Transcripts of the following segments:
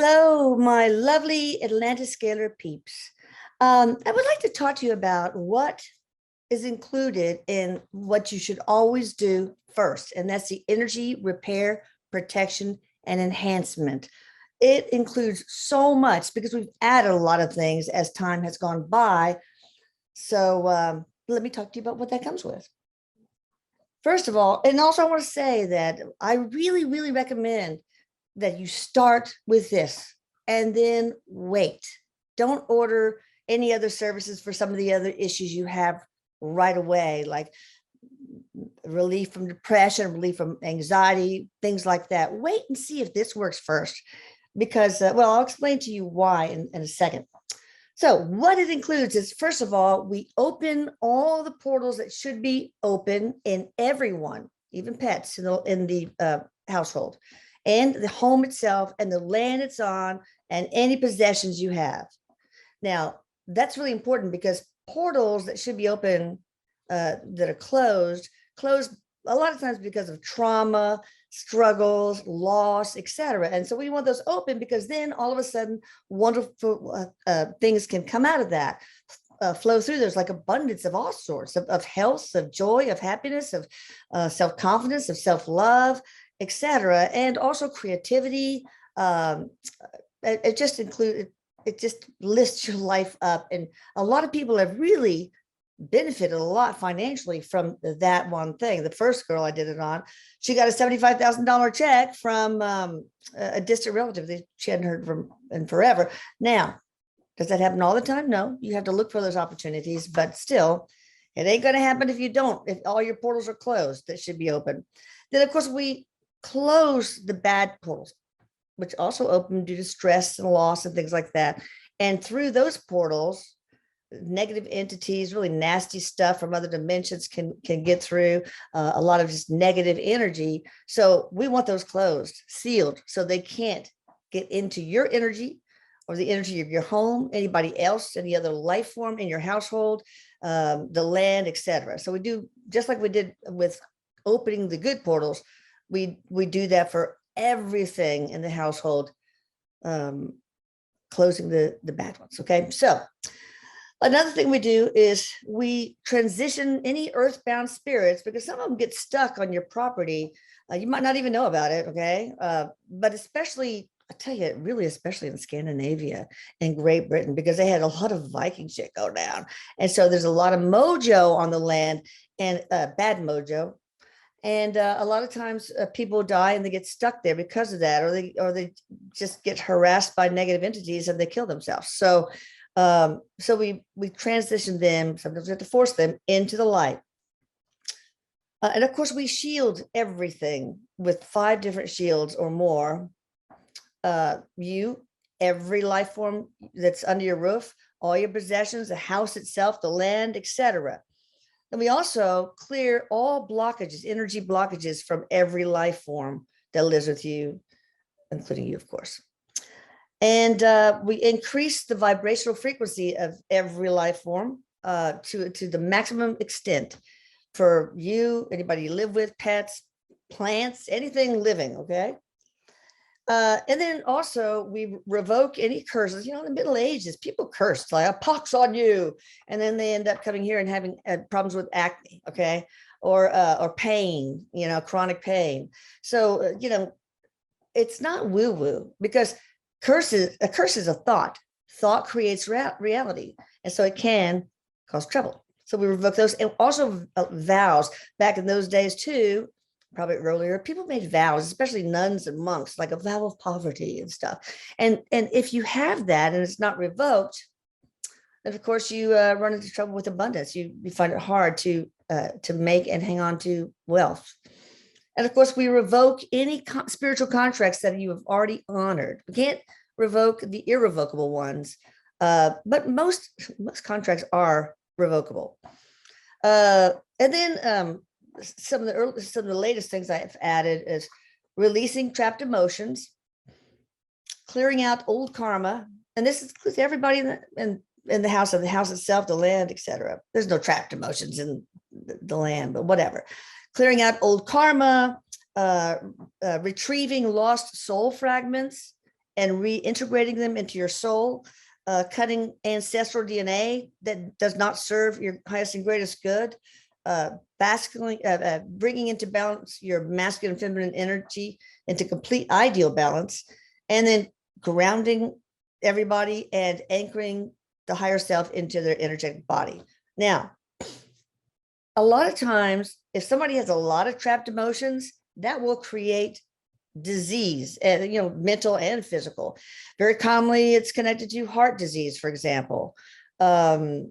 Hello, my lovely Atlantis Scalar peeps. I would like to talk to you about what is included in what you should always do first, and that's the energy repair, protection, and enhancement. It includes so much because we've added a lot of things as time has gone by. So let me talk to you about what that comes with. First of all, and also I want to say that I really, really recommend that you start with this and then wait. Don't order any other services for some of the other issues you have right away, like relief from depression, relief from anxiety, things like that. Wait and see if this works first, because, well, I'll explain to you why in a second. So what it includes is, first of all, we open all the portals that should be open in everyone, even pets in the household, and the home itself, and the land it's on, and any possessions you have. Now, that's really important because portals that should be open that are closed a lot of times because of trauma, struggles, loss, etc. And so we want those open because then all of a sudden wonderful things can come out of that, flow through. There's like abundance of all sorts of health, of joy, of happiness, of self-confidence, of self-love, etc. And also creativity. It just lists your life up. And a lot of people have really benefited a lot financially from that one thing. The first girl I did it on, she got a $75,000 check from a distant relative that she hadn't heard from in forever. Now, does that happen all the time? No, you have to look for those opportunities, but still, it ain't going to happen if you don't, if all your portals are closed that should be open. Then, of course, we close the bad portals, which also open due to stress and loss and things like that. And through those portals, negative entities, really nasty stuff from other dimensions can get through, a lot of just negative energy. So we want those closed, sealed, so they can't get into your energy or the energy of your home, anybody else, any other life form in your household, the land, etc. So we do just like we did with opening the good portals. We do that for everything in the household, closing the bad ones. Okay, so another thing we do is we transition any earthbound spirits, because some of them get stuck on your property. You might not even know about it, okay? But especially, I tell you, really, especially in Scandinavia and Great Britain, because they had a lot of Viking shit go down. And so there's a lot of mojo on the land, and bad mojo. And a lot of times people die and they get stuck there because of that, or they just get harassed by negative entities and they kill themselves. So we transition them, sometimes we have to force them into the light. And of course, we shield everything with 5 different shields or more. Every life form that's under your roof, all your possessions, the house itself, the land, etc. And we also clear all blockages, energy blockages from every life form that lives with you, including you, of course. And we increase the vibrational frequency of every life form to the maximum extent for you, anybody you live with, pets, plants, anything living, okay? And then also we revoke any curses. You know, in the Middle Ages, people cursed, like a pox on you. And then they end up coming here and having problems with acne, okay? Or pain, you know, chronic pain. So, you know, it's not woo-woo, because a curse is a thought. Thought creates reality. And so it can cause trouble. So we revoke those. And also vows. Back in those days too, probably earlier, people made vows, especially nuns and monks, like a vow of poverty and stuff. And if you have that and it's not revoked, then of course you run into trouble with abundance. You find it hard to make and hang on to wealth. And of course, we revoke any spiritual contracts that you have already honored. We can't revoke the irrevocable ones, but most contracts are revocable. And then some of the latest things I've added is releasing trapped emotions, clearing out old karma, and this includes everybody in the house, of the house itself, the land, etc. There's no trapped emotions in the land, but whatever. Clearing out old karma, retrieving lost soul fragments, and reintegrating them into your soul, cutting ancestral DNA that does not serve your highest and greatest good, bringing into balance your masculine and feminine energy into complete ideal balance, and then grounding everybody and anchoring the higher self into their energetic body. Now, a lot of times, if somebody has a lot of trapped emotions, that will create disease, and mental and physical. Very commonly, it's connected to heart disease, for example, and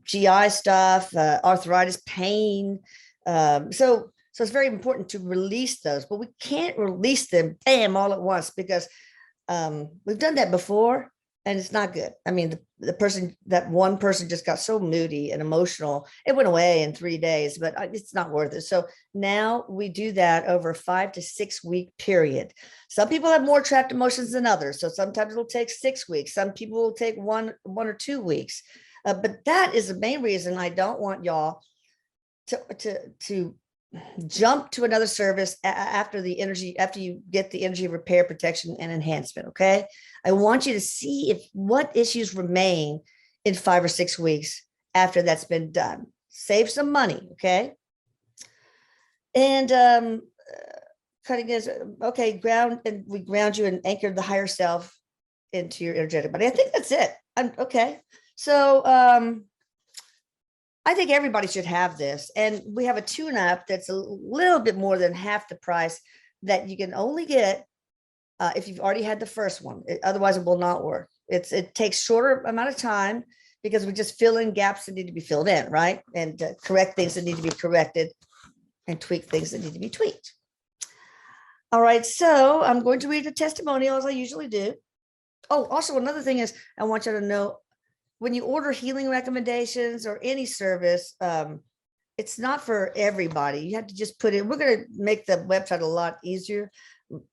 GI stuff, arthritis, pain. So it's very important to release those, but we can't release them, bam, all at once, because we've done that before, and it's not good. I mean, that one person just got so moody and emotional, it went away in 3 days, but it's not worth it. So now we do that over a 5 to 6 week period. Some people have more trapped emotions than others. So sometimes it'll take 6 weeks. Some people will take one or 2 weeks. But that is the main reason I don't want y'all to jump to another service after you get the energy repair, protection, and enhancement. Okay. I want you to see what issues remain in 5 or 6 weeks after that's been done. Save some money. Okay. And cutting is okay. We ground you and anchor the higher self into your energetic body. I think that's it. Okay. So, I think everybody should have this. And we have a tune-up that's a little bit more than half the price that you can only get if you've already had the first one. Otherwise, it will not work. It takes shorter amount of time because we just fill in gaps that need to be filled in, right? And correct things that need to be corrected and tweak things that need to be tweaked. All right, so I'm going to read the testimonial as I usually do. Oh, also another thing is I want you to know, when you order healing recommendations or any service, it's not for everybody. You have to just put in, we're going to make the website a lot easier,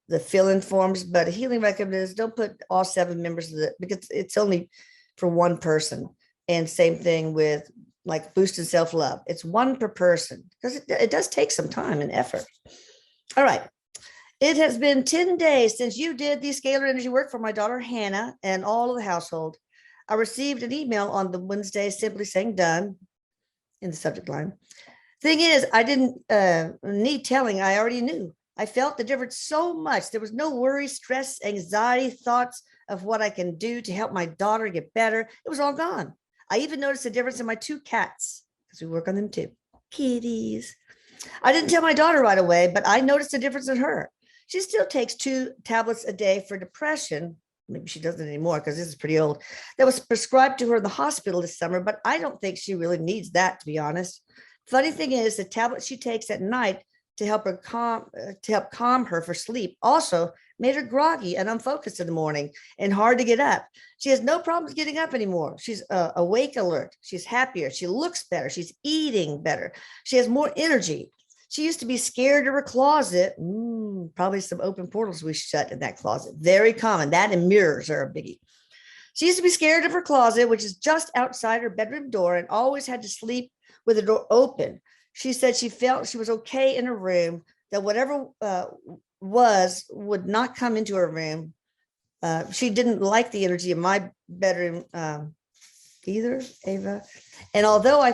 the fill-in forms, but healing recommendations, don't put all 7 members of because it's only for one person. And same thing with like boosted self-love. It's 1 per person because it does take some time and effort. All right. It has been 10 days since you did the scalar energy work for my daughter, Hannah, and all of the household. I received an email on the Wednesday simply saying done in the subject line. Thing is, I didn't need telling. I already knew. I felt the difference so much. There was no worry, stress, anxiety, thoughts of what I can do to help my daughter get better. It was all gone. I even noticed a difference in my 2 cats because we work on them too. Kitties. I didn't tell my daughter right away, but I noticed a difference in her. She still takes 2 tablets a day for depression. Maybe she doesn't anymore because this is pretty old. That was prescribed to her in the hospital this summer, but I don't think she really needs that, to be honest. Funny thing is, the tablet she takes at night to help calm her for sleep also made her groggy and unfocused in the morning and hard to get up. She has no problems getting up anymore. She's awake, alert. She's happier. She looks better. She's eating better. She has more energy. She used to be scared of her closet. Probably some open portals we shut in that closet. Very common. That and mirrors are a biggie. She used to be scared of her closet, which is just outside her bedroom door, and always had to sleep with the door open. She said she felt she was okay in her room, that whatever would not come into her room. She didn't like the energy of my bedroom either, Ava. And although I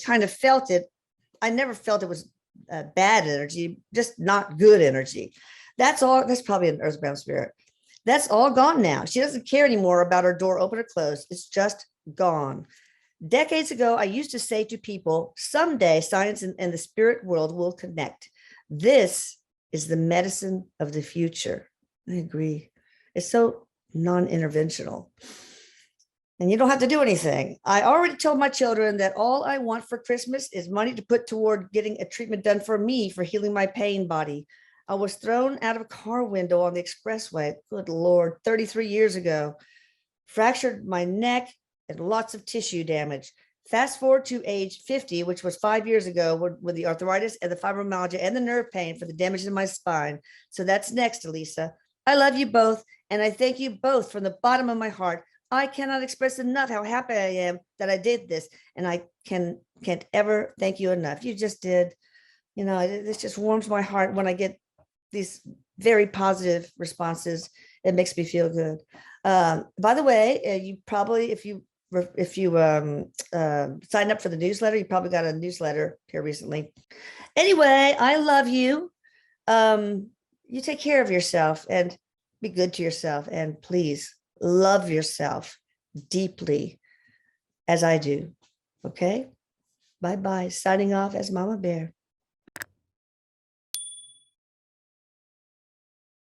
kind of felt it, I never felt it was bad energy, just not good energy. That's all. That's probably an earthbound spirit. That's all gone now. She doesn't care anymore about her door open or closed. It's just gone. Decades ago, I used to say to people, someday science and the spirit world will connect. This is the medicine of the future. I agree. It's so non-interventional. And you don't have to do anything. I already told my children that all I want for Christmas is money to put toward getting a treatment done for me for healing my pain body. I was thrown out of a car window on the expressway, good Lord, 33 years ago. Fractured my neck and lots of tissue damage. Fast forward to age 50, which was 5 years ago, with the arthritis and the fibromyalgia and the nerve pain for the damage in my spine. So that's next, Elisa. I love you both, and I thank you both from the bottom of my heart. I cannot express enough how happy I am that I did this, and I can't ever thank you enough. You just did. You know, this just warms my heart when I get these very positive responses. It makes me feel good. By the way, you probably, if you sign up for the newsletter, you probably got a newsletter here recently. Anyway, I love you. You take care of yourself and be good to yourself. And please love yourself deeply as I do. Okay. Bye-bye. Signing off as Mama Bear.